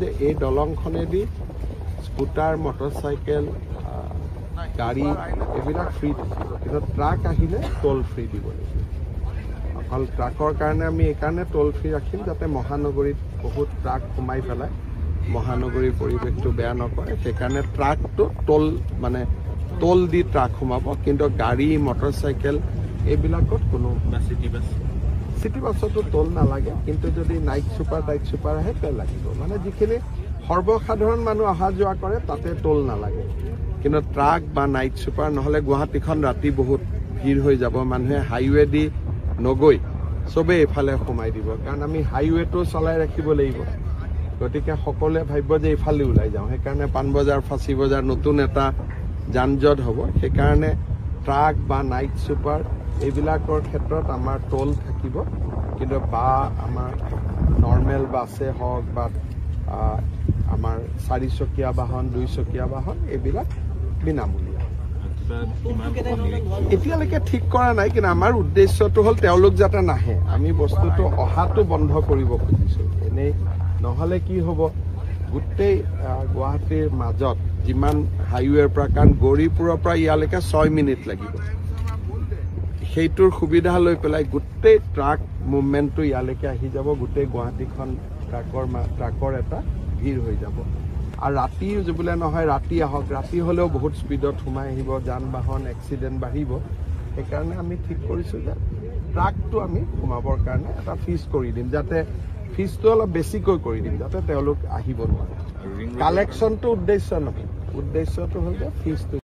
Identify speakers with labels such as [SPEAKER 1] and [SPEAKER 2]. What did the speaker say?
[SPEAKER 1] যে এই দলংখনেদি scooter motorcycle গাড়ী এইবিলাক ফ্ৰী থাকিব কিন্তু ট্ৰাক আহিলে টোল ফ্ৰী দিব লাগিব অকল ট্ৰাকৰ কাৰণে আমি এইকাৰণে টোল ফ্ৰী ৰাখিম যাতে মহানগৰীত বহুত ট্ৰাক সোমাই পেলাই মহানগৰীৰ পৰিৱেশটো বেয়া নকৰে সেইকাৰণে ট্ৰাকটো টোল দি ট্ৰাক সোমাব কিন্তু গাড়ী মটৰচাইকেল এইবিলাকত কোনো চিটি বাছতো টোল নালাগে কিন্তু যদি নাইট ছুপাৰ আহে তেল লাগিব মানে যিখিনি সৰ্বসাধাৰণ মানুহ অহা যোৱা কৰে তাতে টোল নালাগে কিন্তু ট্ৰাক বা নাইট ছুপাৰ নহ'লে গুৱাহাটীখন ৰাতি বহুত ভিৰ হৈ যাব মানুহে হাইৱে দি নগৈ চবেই এইফালে সোমাই দিব কাৰণ আমি হাইৱেটো চলাই ৰাখিব লাগিব গতিকে সকলোৱে ভাবিব যে এইফালে ওলাই যাওঁ সেইকাৰণে পাণবজাৰ ফাঁচী বজাৰ নতুন এটা যানজঁট হ'ব সেইকাৰণে ট্ৰাক বা নাইট ছুপাৰ এইবিলাকৰ ক্ষেত্ৰত আমাৰ টোল থাকিব কিন্তু বা আমাৰ নৰ্মেল বাছে হওক বা আমাৰ 4চকীয়া বাহন 2চকীয়া বাহন এইবিলাক বিনামূলীয়া এতিয়ালৈকে ঠিক কৰা নাই কিন্তু আমাৰ উদ্দেশ্যটো হ'ল তেওঁলোক যাতে নাহে আমি বস্তুটো অহাটো বন্ধ কৰিব খুজিছোঁ এনেই নহ'লে কি হ'ব গোটেই গুৱাহাটীৰ মাজত যিমান হাইৱেৰ পৰা কাৰণ গৌৰীপুৰৰ পৰা ইয়ালৈকে 6 মিনিট লাগিব সেইটোৰ সুবিধা লৈ পেলাই গোটেই ট্ৰাক মুভমেণ্টটো ইয়ালৈকে আহি যাব গোটেই গুৱাহাটীখন ট্ৰাকৰ এটা ভিৰ হৈ যাব আৰু ৰাতি বোলে নহয় ৰাতি আহক ৰাতি হ'লেও বহুত স্পীডত সোমাই আহিব যান বাহন এক্সিডেণ্ট বাঢ়িব সেইকাৰণে আমি ঠিক কৰিছোঁ যে ট্ৰাকটো আমি সোমাবৰ কাৰণে এটা ফিজ কৰি দিম যাতে ফিজটো অলপ বেছিকৈ কৰি দিম যাতে তেওঁলোক আহিব নোৱাৰে কালেকশ্যনটো উদ্দেশ্য নহয় উদ্দেশ্যটো হ'ল যে ফিজটো